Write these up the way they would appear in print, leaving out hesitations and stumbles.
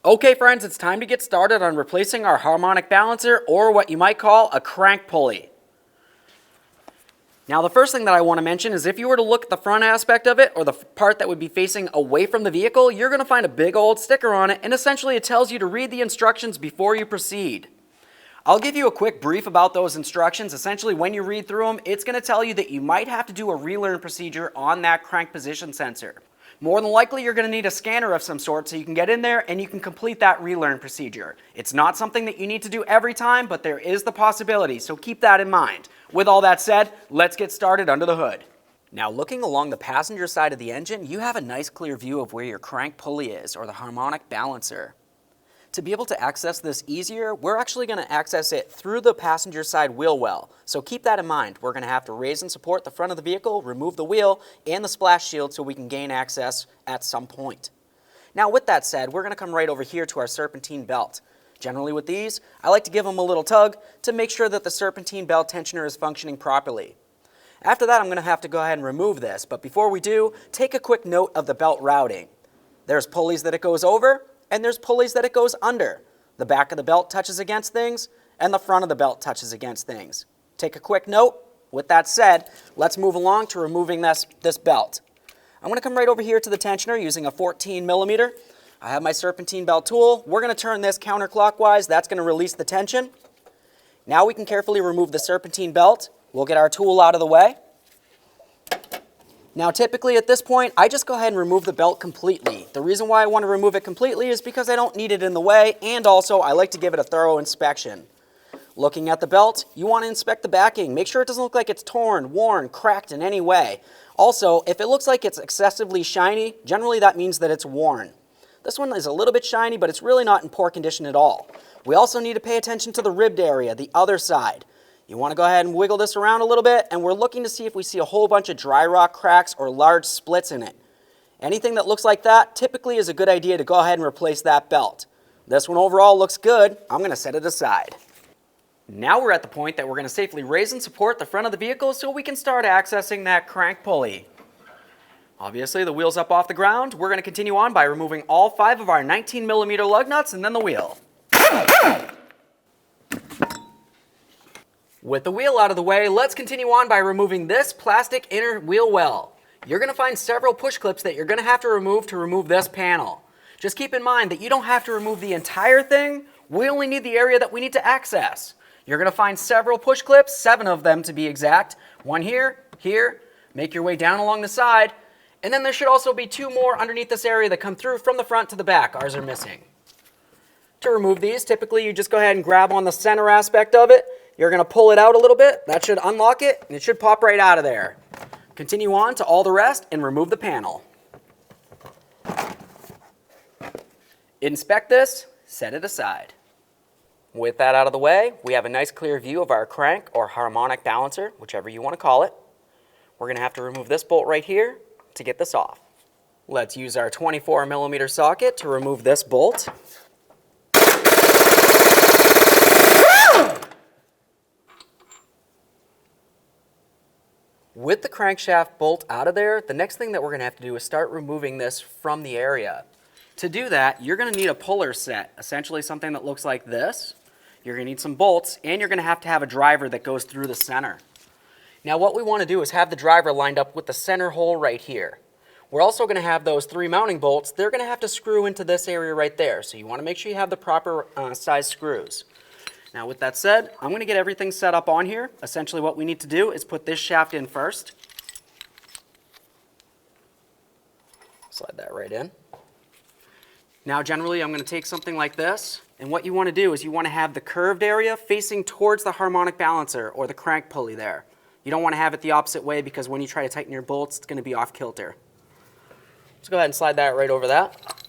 Okay friends, it's time to get started on replacing our harmonic balancer, or what you might call a crank pulley. Now the first thing that I want to mention is if you were to look at the front aspect of it, or the part that would be facing away from the vehicle, you're going to find a big old sticker on it, and essentially it tells you to read the instructions before you proceed. I'll give you a quick brief about those instructions. Essentially, when you read through them, it's going to tell you that you might have to do a relearn procedure on that crank position sensor. More than likely, you're going to need a scanner of some sort so you can get in there and you can complete that relearn procedure. It's not something that you need to do every time, but there is the possibility, so keep that in mind. With all that said, let's get started under the hood. Now, looking along the passenger side of the engine, you have a nice clear view of where your crank pulley is, or the harmonic balancer. To be able to access this easier, we're actually going to access it through the passenger side wheel well. So keep that in mind. We're going to have to raise and support the front of the vehicle, remove the wheel and the splash shield so we can gain access at some point. Now with that said, we're going to come right over here to our serpentine belt. Generally with these, I like to give them a little tug to make sure that the serpentine belt tensioner is functioning properly. After that, I'm going to have to go ahead and remove this, but before we do, take a quick note of the belt routing. There's pulleys that it goes over, and there's pulleys that it goes under. The back of the belt touches against things, and the front of the belt touches against things. Take a quick note. With that said, let's move along to removing this belt. I'm going to come right over here to the tensioner using a 14 millimeter. I have my serpentine belt tool. We're going to turn this counterclockwise. That's going to release the tension. Now we can carefully remove the serpentine belt. We'll get our tool out of the way. Now typically at this point, I just go ahead and remove the belt completely. The reason why I want to remove it completely is because I don't need it in the way, and also I like to give it a thorough inspection. Looking at the belt, you want to inspect the backing. Make sure it doesn't look like it's torn, worn, cracked in any way. Also, if it looks like it's excessively shiny, generally that means that it's worn. This one is a little bit shiny, but it's really not in poor condition at all. We also need to pay attention to the ribbed area, the other side. You want to go ahead and wiggle this around a little bit, and we're looking to see if we see a whole bunch of dry rock cracks or large splits in it. Anything that looks like that typically is a good idea to go ahead and replace that belt. This one overall looks good. I'm going to set it aside. Now we're at the point that we're going to safely raise and support the front of the vehicle so we can start accessing that crank pulley. Obviously, the wheel's up off the ground. We're going to continue on by removing all 5 of our 19 millimeter lug nuts and then the wheel. With the wheel out of the way, let's continue on by removing this plastic inner wheel well. You're going to find several push clips that you're going to have to remove this panel. Just keep in mind that you don't have to remove the entire thing. We only need the area that we need to access. You're going to find several push clips, 7 of them to be exact. One here, here, make your way down along the side, and then there should also be 2 more underneath this area that come through from the front to the back. Ours are missing. To remove these, typically you just go ahead and grab on the center aspect of it. You're going to pull it out a little bit. That should unlock it, and it should pop right out of there. Continue on to all the rest and remove the panel. Inspect this, set it aside. With that out of the way, we have a nice clear view of our crank or harmonic balancer, whichever you want to call it. We're going to have to remove this bolt right here to get this off. Let's use our 24 millimeter socket to remove this bolt. With the crankshaft bolt out of there, the next thing that we're going to have to do is start removing this from the area. To do that, you're going to need a puller set, essentially something that looks like this. You're going to need some bolts, and you're going to have a driver that goes through the center. Now what we want to do is have the driver lined up with the center hole right here. We're also going to have those 3 mounting bolts. They're going to have to screw into this area right there, so you want to make sure you have the proper size screws. Now with that said, I'm going to get everything set up on here. Essentially what we need to do is put this shaft in first. Slide that right in. Now generally I'm going to take something like this, and what you want to do is you want to have the curved area facing towards the harmonic balancer or the crank pulley there. You don't want to have it the opposite way because when you try to tighten your bolts, it's going to be off kilter. Let's go ahead and slide that right over that.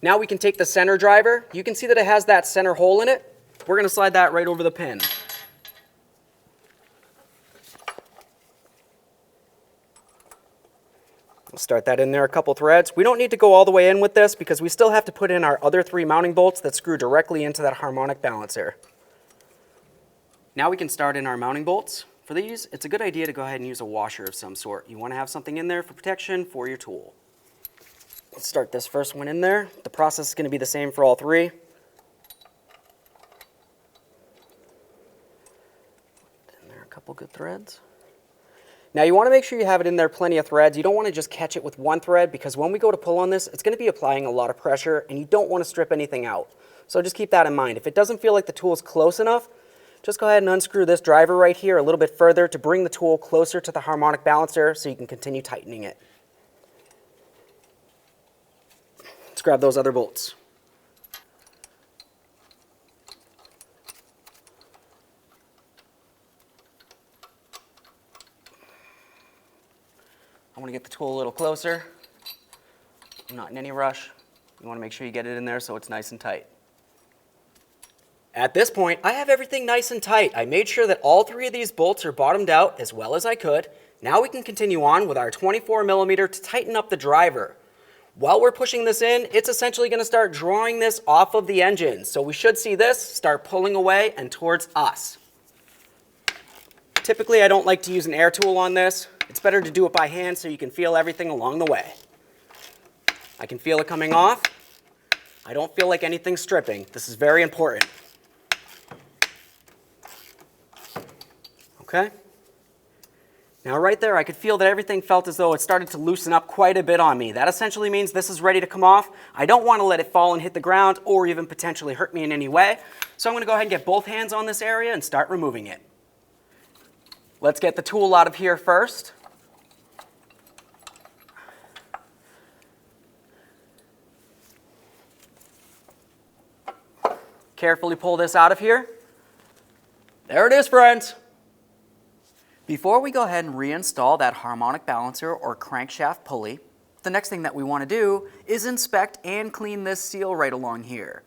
Now we can take the center driver. You can see that it has that center hole in it. We're going to slide that right over the pin. We'll start that in there a couple threads. We don't need to go all the way in with this because we still have to put in our other 3 mounting bolts that screw directly into that harmonic balancer. Now we can start in our mounting bolts. For these, it's a good idea to go ahead and use a washer of some sort. You want to have something in there for protection for your tool. Start this first one in there. The process is going to be the same for all three. In there, a couple good threads. Now you want to make sure you have it in there plenty of threads. You don't want to just catch it with one thread, because when we go to pull on this, it's going to be applying a lot of pressure and you don't want to strip anything out. So just keep that in mind. If it doesn't feel like the tool is close enough, just go ahead and unscrew this driver right here a little bit further to bring the tool closer to the harmonic balancer so you can continue tightening it. Let's grab those other bolts. I want to get the tool a little closer. I'm not in any rush. You want to make sure you get it in there so it's nice and tight. At this point, I have everything nice and tight. I made sure that all three of these bolts are bottomed out as well as I could. Now we can continue on with our 24mm to tighten up the driver. While we're pushing this in, it's essentially going to start drawing this off of the engine. So we should see this start pulling away and towards us. Typically, I don't like to use an air tool on this. It's better to do it by hand so you can feel everything along the way. I can feel it coming off. I don't feel like anything's stripping. This is very important. Okay? Now right there, I could feel that everything felt as though it started to loosen up quite a bit on me. That essentially means this is ready to come off. I don't want to let it fall and hit the ground or even potentially hurt me in any way. So I'm going to go ahead and get both hands on this area and start removing it. Let's get the tool out of here first. Carefully pull this out of here. There it is, friends. Before we go ahead and reinstall that harmonic balancer or crankshaft pulley, the next thing that we want to do is inspect and clean this seal right along here.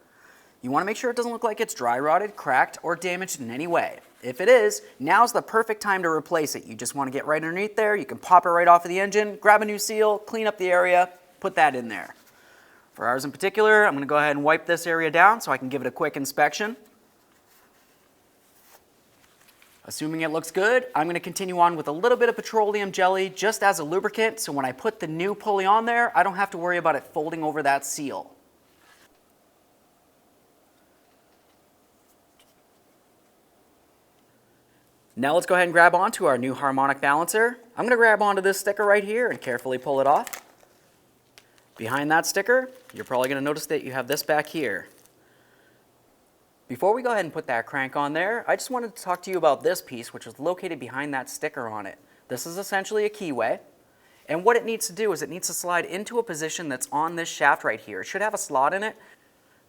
You want to make sure it doesn't look like it's dry rotted, cracked, or damaged in any way. If it is, now's the perfect time to replace it. You just want to get right underneath there, you can pop it right off of the engine, grab a new seal, clean up the area, put that in there. For ours in particular, I'm going to go ahead and wipe this area down so I can give it a quick inspection. Assuming it looks good, I'm going to continue on with a little bit of petroleum jelly just as a lubricant, so when I put the new pulley on there, I don't have to worry about it folding over that seal. Now let's go ahead and grab onto our new harmonic balancer. I'm going to grab onto this sticker right here and carefully pull it off. Behind that sticker, you're probably going to notice that you have this back here. Before we go ahead and put that crank on there, I just wanted to talk to you about this piece, which is located behind that sticker on it. This is essentially a keyway, and what it needs to do is it needs to slide into a position that's on this shaft right here. It should have a slot in it.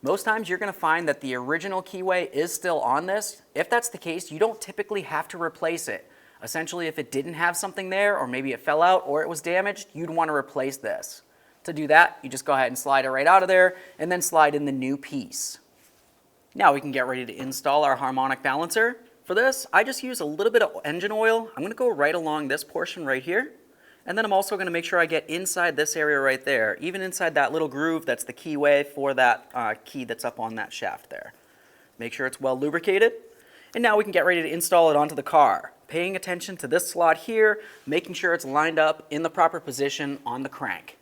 Most times you're going to find that the original keyway is still on this. If that's the case, you don't typically have to replace it. Essentially, if it didn't have something there, or maybe it fell out or it was damaged, you'd want to replace this. To do that, you just go ahead and slide it right out of there and then slide in the new piece. Now we can get ready to install our harmonic balancer. For this, I just use a little bit of engine oil. I'm going to go right along this portion right here. And then I'm also going to make sure I get inside this area right there, even inside that little groove that's the keyway for that key that's up on that shaft there. Make sure it's well lubricated. And now we can get ready to install it onto the car. Paying attention to this slot here, making sure it's lined up in the proper position on the crank.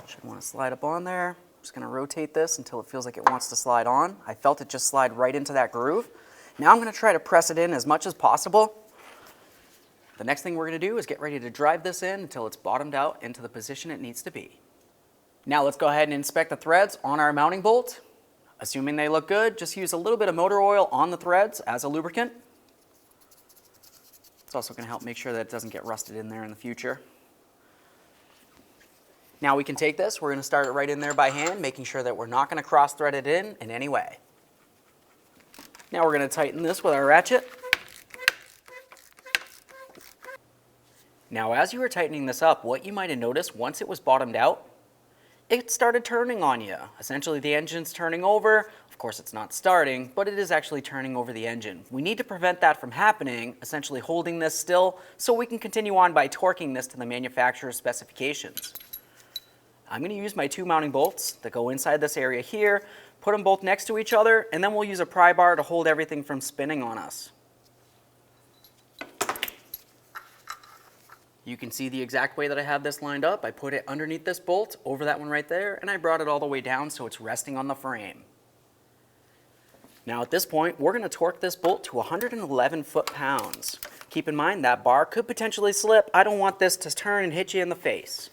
Should want to slide up on there. I'm just going to rotate this until it feels like it wants to slide on. I felt it just slide right into that groove. Now I'm going to try to press it in as much as possible. The next thing we're going to do is get ready to drive this in until it's bottomed out into the position it needs to be. Now let's go ahead and inspect the threads on our mounting bolt. Assuming they look good, just use a little bit of motor oil on the threads as a lubricant. It's also going to help make sure that it doesn't get rusted in there in the future. Now we can take this, we're going to start it right in there by hand, making sure that we're not going to cross-thread it in any way. Now we're going to tighten this with our ratchet. Now as you were tightening this up, what you might have noticed once it was bottomed out, it started turning on you. Essentially the engine's turning over. Of course it's not starting, but it is actually turning over the engine. We need to prevent that from happening, essentially holding this still so we can continue on by torquing this to the manufacturer's specifications. I'm going to use my two mounting bolts that go inside this area here, put them both next to each other, and then we'll use a pry bar to hold everything from spinning on us. You can see the exact way that I have this lined up. I put it underneath this bolt, over that one right there, and I brought it all the way down so it's resting on the frame. Now at this point, we're going to torque this bolt to 111 foot-pounds. Keep in mind that bar could potentially slip. I don't want this to turn and hit you in the face.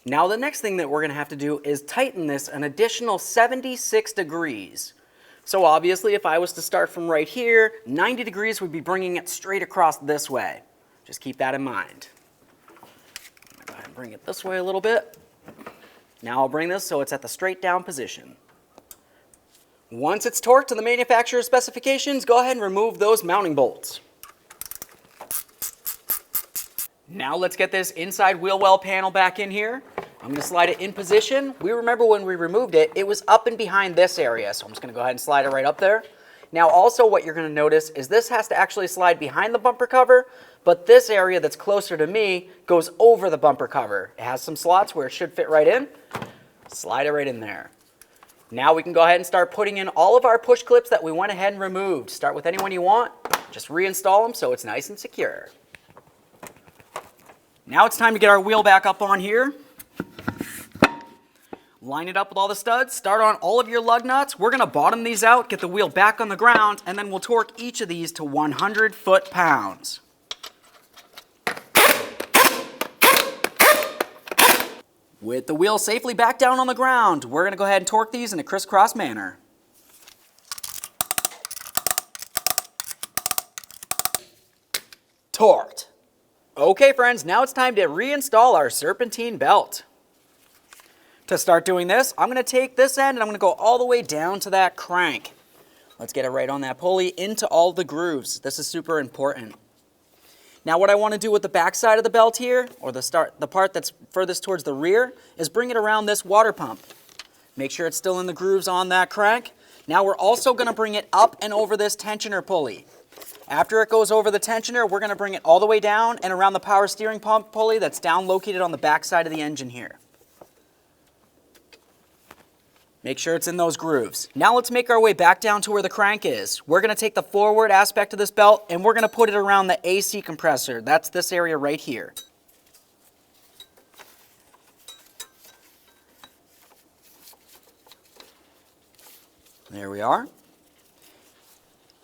Now the next thing that we're going to have to do is tighten this an additional 76 degrees. So obviously if I was to start from right here, 90 degrees would be bringing it straight across this way. Just keep that in mind. Go ahead and bring it this way a little bit. Now I'll bring this so it's at the straight down position. Once it's torqued to the manufacturer's specifications, go ahead and remove those mounting bolts. Now let's get this inside wheel well panel back in here. I'm going to slide it in position. We remember when we removed it, it was up and behind this area, so I'm just going to go ahead and slide it right up there. Now also what you're going to notice is this has to actually slide behind the bumper cover, but this area that's closer to me goes over the bumper cover. It has some slots where it should fit right in. Slide it right in there. Now we can go ahead and start putting in all of our push clips that we went ahead and removed. Start with any one you want. Just reinstall them so it's nice and secure. Now it's time to get our wheel back up on here. Line it up with all the studs, start on all of your lug nuts. We're going to bottom these out, get the wheel back on the ground, and then we'll torque each of these to 100 foot-pounds. With the wheel safely back down on the ground, we're going to go ahead and torque these in a crisscross manner. Torqued. Okay friends, now it's time to reinstall our serpentine belt. To start doing this, I'm going to take this end and I'm going to go all the way down to that crank. Let's get it right on that pulley into all the grooves. This is super important. Now what I want to do with the back side of the belt here, or the part that's furthest towards the rear, is bring it around this water pump. Make sure it's still in the grooves on that crank. Now we're also going to bring it up and over this tensioner pulley. After it goes over the tensioner, we're going to bring it all the way down and around the power steering pump pulley that's down located on the back side of the engine here. Make sure it's in those grooves. Now let's make our way back down to where the crank is. We're going to take the forward aspect of this belt and we're going to put it around the AC compressor. That's this area right here. There we are.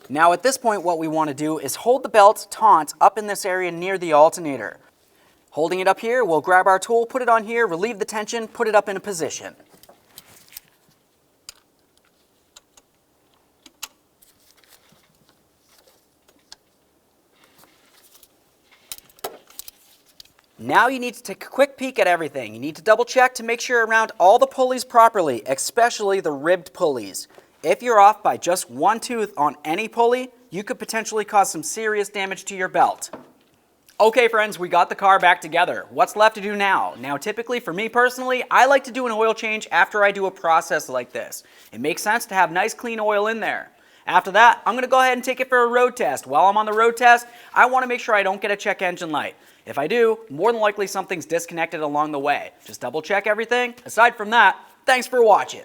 Now at this point what we want to do is hold the belt taut up in this area near the alternator. Holding it up here, we'll grab our tool, put it on here, relieve the tension, put it up in a position. Now you need to take a quick peek at everything. You need to double check to make sure around all the pulleys properly, especially the ribbed pulleys. If you're off by just one tooth on any pulley, you could potentially cause some serious damage to your belt. Okay friends, we got the car back together. What's left to do now? Now typically for me personally, I like to do an oil change after I do a process like this. It makes sense to have nice clean oil in there. After that, I'm going to go ahead and take it for a road test. While I'm on the road test, I want to make sure I don't get a check engine light. If I do, more than likely something's disconnected along the way. Just double check everything. Aside from that, thanks for watching.